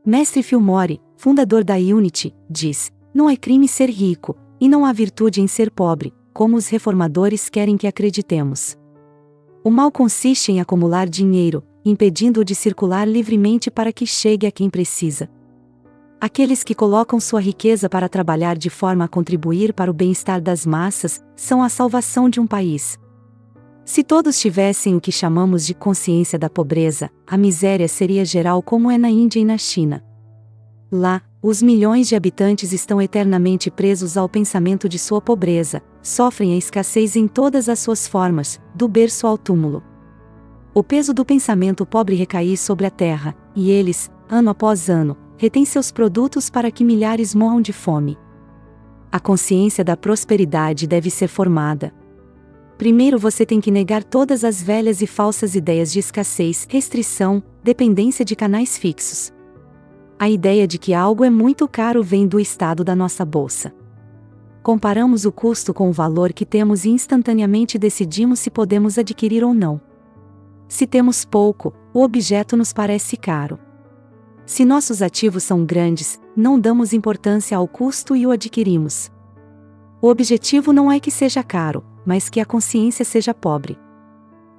Mestre Fillmore, fundador da Unity, diz: não é crime ser rico, e não há virtude em ser pobre, como os reformadores querem que acreditemos. O mal consiste em acumular dinheiro, impedindo-o de circular livremente para que chegue a quem precisa. Aqueles que colocam sua riqueza para trabalhar de forma a contribuir para o bem-estar das massas, são a salvação de um país. Se todos tivessem o que chamamos de consciência da pobreza, a miséria seria geral como é na Índia e na China. Lá, os milhões de habitantes estão eternamente presos ao pensamento de sua pobreza, sofrem a escassez em todas as suas formas, do berço ao túmulo. O peso do pensamento pobre recai sobre a terra, e eles, ano após ano, retêm seus produtos para que milhares morram de fome. A consciência da prosperidade deve ser formada. Primeiro você tem que negar todas as velhas e falsas ideias de escassez, restrição, dependência de canais fixos. A ideia de que algo é muito caro vem do estado da nossa bolsa. Comparamos o custo com o valor que temos e instantaneamente decidimos se podemos adquirir ou não. Se temos pouco, o objeto nos parece caro. Se nossos ativos são grandes, não damos importância ao custo e o adquirimos. O objetivo não é que seja caro, mas que a consciência seja pobre.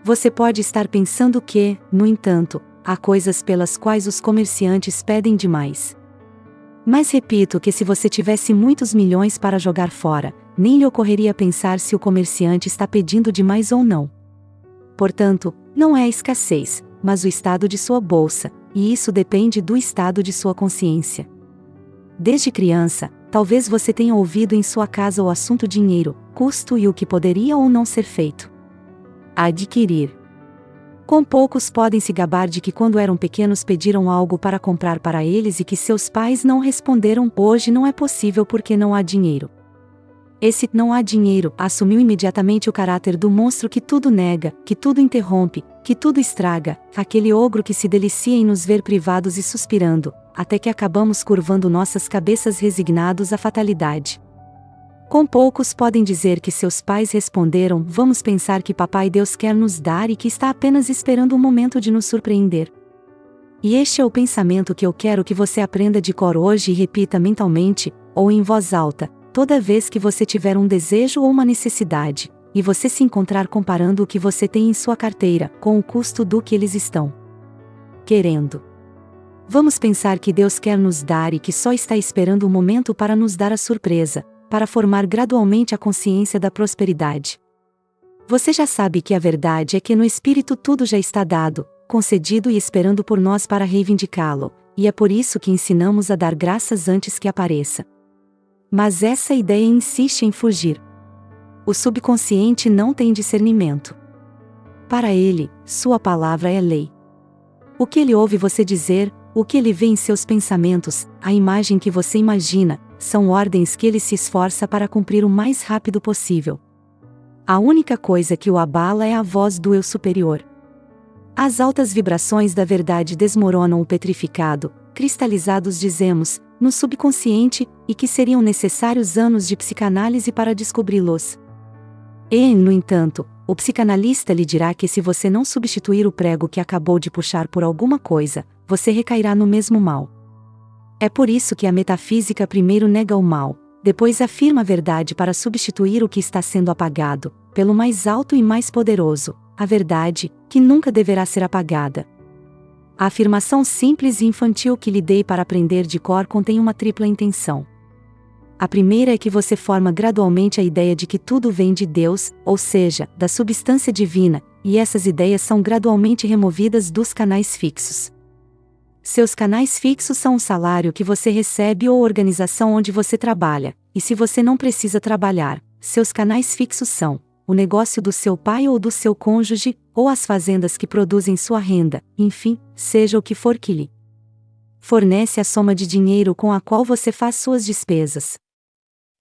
Você pode estar pensando que, no entanto, há coisas pelas quais os comerciantes pedem demais. Mas repito que se você tivesse muitos milhões para jogar fora, nem lhe ocorreria pensar se o comerciante está pedindo demais ou não. Portanto, não é a escassez, mas o estado de sua bolsa, e isso depende do estado de sua consciência. Desde criança, talvez você tenha ouvido em sua casa o assunto dinheiro, custo e o que poderia ou não ser feito. Adquirir. Com poucos podem se gabar de que quando eram pequenos pediram algo para comprar para eles e que seus pais não responderam: hoje não é possível porque não há dinheiro. Esse "não há dinheiro" assumiu imediatamente o caráter do monstro que tudo nega, que tudo interrompe, que tudo estraga, aquele ogro que se delicia em nos ver privados e suspirando, até que acabamos curvando nossas cabeças resignados à fatalidade. Com poucos podem dizer que seus pais responderam: vamos pensar que Papai Deus quer nos dar e que está apenas esperando um momento de nos surpreender. E este é o pensamento que eu quero que você aprenda de cor hoje e repita mentalmente, ou em voz alta, toda vez que você tiver um desejo ou uma necessidade, e você se encontrar comparando o que você tem em sua carteira com o custo do que eles estão querendo. Vamos pensar que Deus quer nos dar e que só está esperando o momento para nos dar a surpresa, para formar gradualmente a consciência da prosperidade. Você já sabe que a verdade é que no Espírito tudo já está dado, concedido e esperando por nós para reivindicá-lo, e é por isso que ensinamos a dar graças antes que apareça. Mas essa ideia insiste em fugir. O subconsciente não tem discernimento. Para ele, sua palavra é lei. O que ele ouve você dizer, o que ele vê em seus pensamentos, a imagem que você imagina, são ordens que ele se esforça para cumprir o mais rápido possível. A única coisa que o abala é a voz do eu superior. As altas vibrações da verdade desmoronam o petrificado, cristalizados dizemos, no subconsciente, e que seriam necessários anos de psicanálise para descobri-los. E, no entanto, o psicanalista lhe dirá que se você não substituir o prego que acabou de puxar por alguma coisa, você recairá no mesmo mal. É por isso que a metafísica primeiro nega o mal, depois afirma a verdade para substituir o que está sendo apagado, pelo mais alto e mais poderoso, a verdade, que nunca deverá ser apagada. A afirmação simples e infantil que lhe dei para aprender de cor contém uma tripla intenção. A primeira é que você forma gradualmente a ideia de que tudo vem de Deus, ou seja, da substância divina, e essas ideias são gradualmente removidas dos canais fixos. Seus canais fixos são o salário que você recebe ou a organização onde você trabalha, e se você não precisa trabalhar, seus canais fixos são o negócio do seu pai ou do seu cônjuge, ou as fazendas que produzem sua renda, enfim, seja o que for que lhe fornece a soma de dinheiro com a qual você faz suas despesas.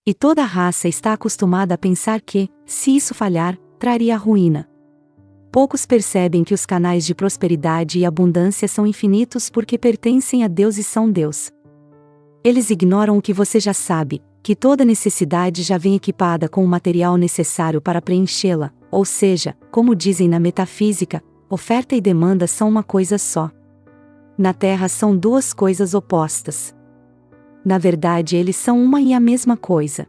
E toda a raça está acostumada a pensar que, se isso falhar, traria a ruína. Poucos percebem que os canais de prosperidade e abundância são infinitos porque pertencem a Deus e são Deus. Eles ignoram o que você já sabe, que toda necessidade já vem equipada com o material necessário para preenchê-la, ou seja, como dizem na metafísica, oferta e demanda são uma coisa só. Na Terra são duas coisas opostas. Na verdade, eles são uma e a mesma coisa.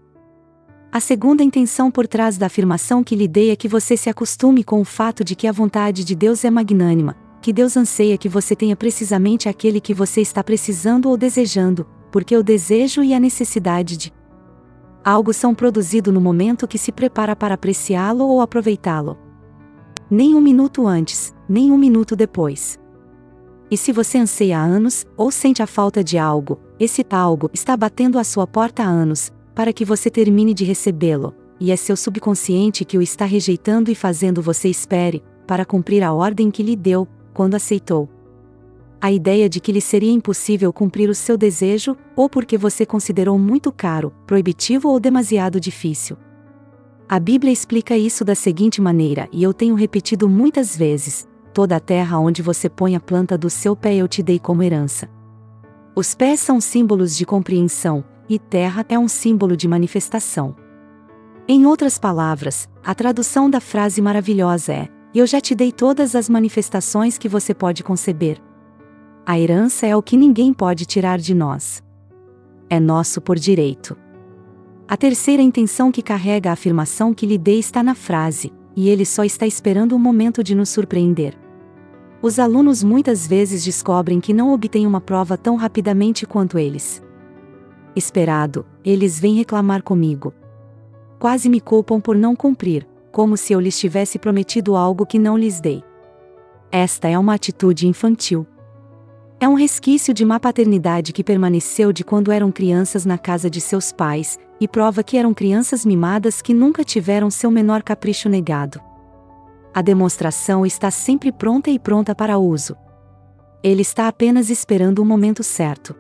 A segunda intenção por trás da afirmação que lhe dei é que você se acostume com o fato de que a vontade de Deus é magnânima, que Deus anseia que você tenha precisamente aquele que você está precisando ou desejando, porque o desejo e a necessidade de algo são produzidos no momento que se prepara para apreciá-lo ou aproveitá-lo. Nem um minuto antes, nem um minuto depois. E se você anseia há anos, ou sente a falta de algo, esse algo está batendo à sua porta há anos, para que você termine de recebê-lo, e é seu subconsciente que o está rejeitando e fazendo você espere, para cumprir a ordem que lhe deu, quando aceitou. A ideia de que lhe seria impossível cumprir o seu desejo, ou porque você considerou muito caro, proibitivo ou demasiado difícil. A Bíblia explica isso da seguinte maneira, e eu tenho repetido muitas vezes: toda a terra onde você põe a planta do seu pé eu te dei como herança. Os pés são símbolos de compreensão, e terra é um símbolo de manifestação. Em outras palavras, a tradução da frase maravilhosa é: eu já te dei todas as manifestações que você pode conceber. A herança é o que ninguém pode tirar de nós. É nosso por direito. A terceira intenção que carrega a afirmação que lhe dei está na frase: e ele só está esperando o momento de nos surpreender. Os alunos muitas vezes descobrem que não obtêm uma prova tão rapidamente quanto eles. Esperado, eles vêm reclamar comigo. Quase me culpam por não cumprir, como se eu lhes tivesse prometido algo que não lhes dei. Esta é uma atitude infantil. É um resquício de má paternidade que permaneceu de quando eram crianças na casa de seus pais, e prova que eram crianças mimadas que nunca tiveram seu menor capricho negado. A demonstração está sempre pronta e pronta para uso. Ele está apenas esperando o momento certo.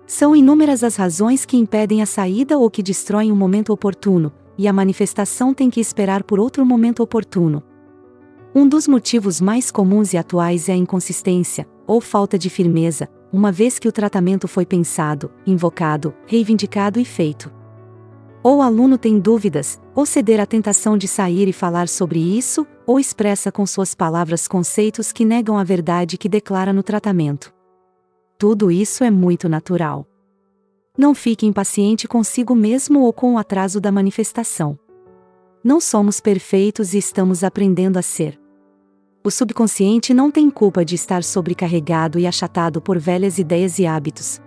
São inúmeras as razões que impedem a saída ou que destroem o momento oportuno, e a manifestação tem que esperar por outro momento oportuno. Um dos motivos mais comuns e atuais é a inconsistência, ou falta de firmeza, uma vez que o tratamento foi pensado, invocado, reivindicado e feito. Ou o aluno tem dúvidas, ou ceder à tentação de sair e falar sobre isso, ou expressa com suas palavras conceitos que negam a verdade que declara no tratamento. Tudo isso é muito natural. Não fique impaciente consigo mesmo ou com o atraso da manifestação. Não somos perfeitos e estamos aprendendo a ser. O subconsciente não tem culpa de estar sobrecarregado e achatado por velhas ideias e hábitos.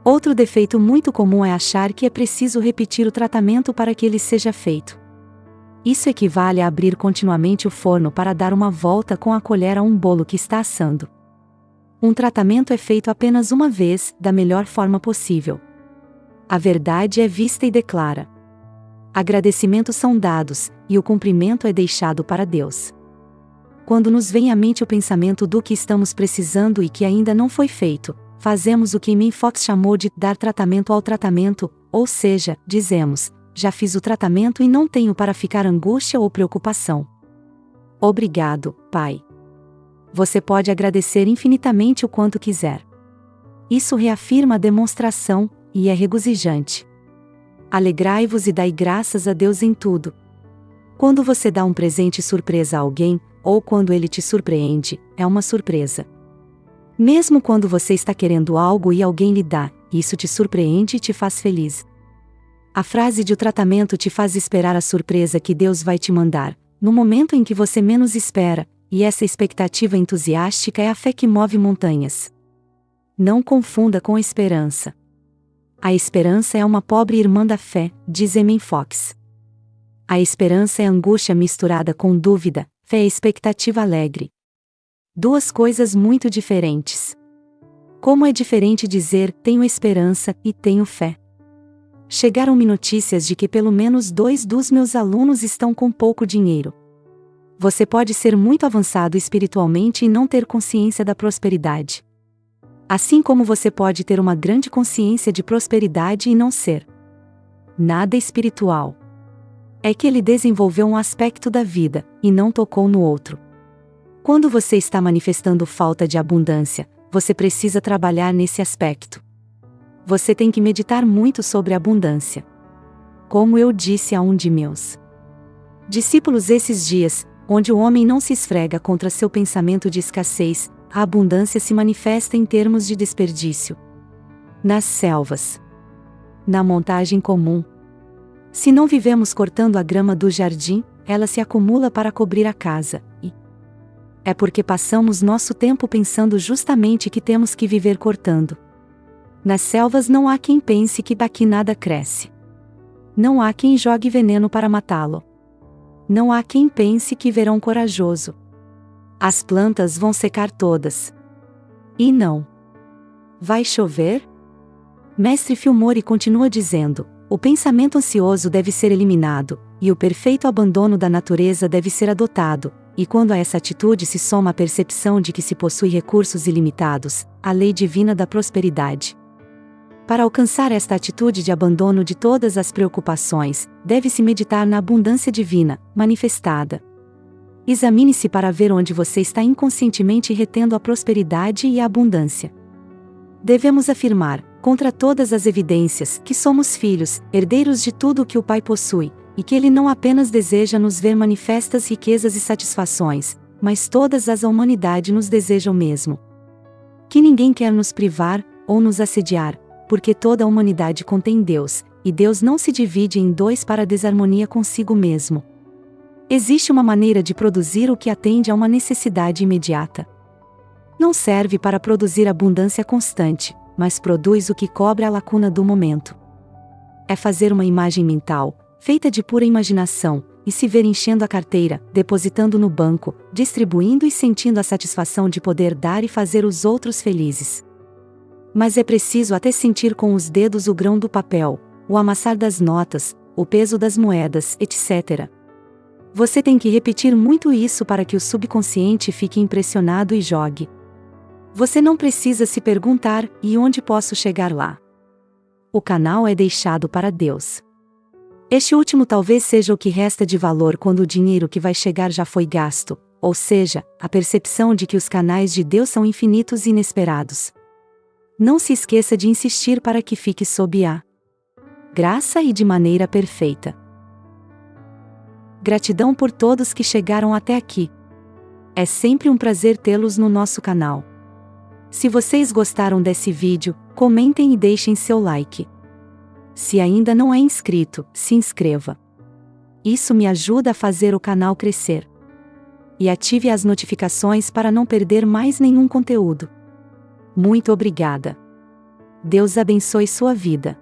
Outro defeito muito comum é achar que é preciso repetir o tratamento para que ele seja feito. Isso equivale a abrir continuamente o forno para dar uma volta com a colher a um bolo que está assando. Um tratamento é feito apenas uma vez, da melhor forma possível. A verdade é vista e declara. Agradecimentos são dados, e o cumprimento é deixado para Deus. Quando nos vem à mente o pensamento do que estamos precisando e que ainda não foi feito, fazemos o que Amy Fox chamou de dar tratamento ao tratamento, ou seja, dizemos: já fiz o tratamento e não tenho para ficar angústia ou preocupação. Obrigado, Pai. Você pode agradecer infinitamente o quanto quiser. Isso reafirma a demonstração, e é regozijante. Alegrai-vos e dai graças a Deus em tudo. Quando você dá um presente surpresa a alguém, ou quando ele te surpreende, é uma surpresa. Mesmo quando você está querendo algo e alguém lhe dá, isso te surpreende e te faz feliz. A frase de o tratamento te faz esperar a surpresa que Deus vai te mandar, no momento em que você menos espera, e essa expectativa entusiástica é a fé que move montanhas. Não confunda com esperança. A esperança é uma pobre irmã da fé, diz Amy Fox. A esperança é angústia misturada com dúvida, fé é expectativa alegre. Duas coisas muito diferentes. Como é diferente dizer, tenho esperança, e tenho fé. Chegaram-me notícias de que pelo menos 2 dos meus alunos estão com pouco dinheiro. Você pode ser muito avançado espiritualmente e não ter consciência da prosperidade. Assim como você pode ter uma grande consciência de prosperidade e não ser nada espiritual. É que ele desenvolveu um aspecto da vida, e não tocou no outro. Quando você está manifestando falta de abundância, você precisa trabalhar nesse aspecto. Você tem que meditar muito sobre a abundância. Como eu disse a um de meus discípulos esses dias, onde o homem não se esfrega contra seu pensamento de escassez, a abundância se manifesta em termos de desperdício. Nas selvas. Na montagem comum. Se não vivemos cortando a grama do jardim, ela se acumula para cobrir a casa, e é porque passamos nosso tempo pensando justamente que temos que viver cortando. Nas selvas não há quem pense que daqui nada cresce. Não há quem jogue veneno para matá-lo. Não há quem pense que verão corajoso. As plantas vão secar todas. E não. Vai chover? Mestre Fillmore continua dizendo: o pensamento ansioso deve ser eliminado, e o perfeito abandono da natureza deve ser adotado, e quando a essa atitude se soma a percepção de que se possui recursos ilimitados, a lei divina da prosperidade. Para alcançar esta atitude de abandono de todas as preocupações, deve-se meditar na abundância divina, manifestada. Examine-se para ver onde você está inconscientemente retendo a prosperidade e a abundância. Devemos afirmar, contra todas as evidências, que somos filhos, herdeiros de tudo o que o Pai possui, e que Ele não apenas deseja nos ver manifestas riquezas e satisfações, mas todas as a humanidade nos deseja o mesmo. Que ninguém quer nos privar, ou nos assediar, porque toda a humanidade contém Deus, e Deus não se divide em dois para desarmonia consigo mesmo. Existe uma maneira de produzir o que atende a uma necessidade imediata. Não serve para produzir abundância constante, mas produz o que cobre a lacuna do momento. É fazer uma imagem mental, feita de pura imaginação, e se ver enchendo a carteira, depositando no banco, distribuindo e sentindo a satisfação de poder dar e fazer os outros felizes. Mas é preciso até sentir com os dedos o grão do papel, o amassar das notas, o peso das moedas, etc. Você tem que repetir muito isso para que o subconsciente fique impressionado e jogue. Você não precisa se perguntar: e onde posso chegar lá? O canal é deixado para Deus. Este último talvez seja o que resta de valor quando o dinheiro que vai chegar já foi gasto, ou seja, a percepção de que os canais de Deus são infinitos e inesperados. Não se esqueça de insistir para que fique sob a graça e de maneira perfeita. Gratidão por todos que chegaram até aqui. É sempre um prazer tê-los no nosso canal. Se vocês gostaram desse vídeo, comentem e deixem seu like. Se ainda não é inscrito, se inscreva. Isso me ajuda a fazer o canal crescer. E ative as notificações para não perder mais nenhum conteúdo. Muito obrigada. Deus abençoe sua vida.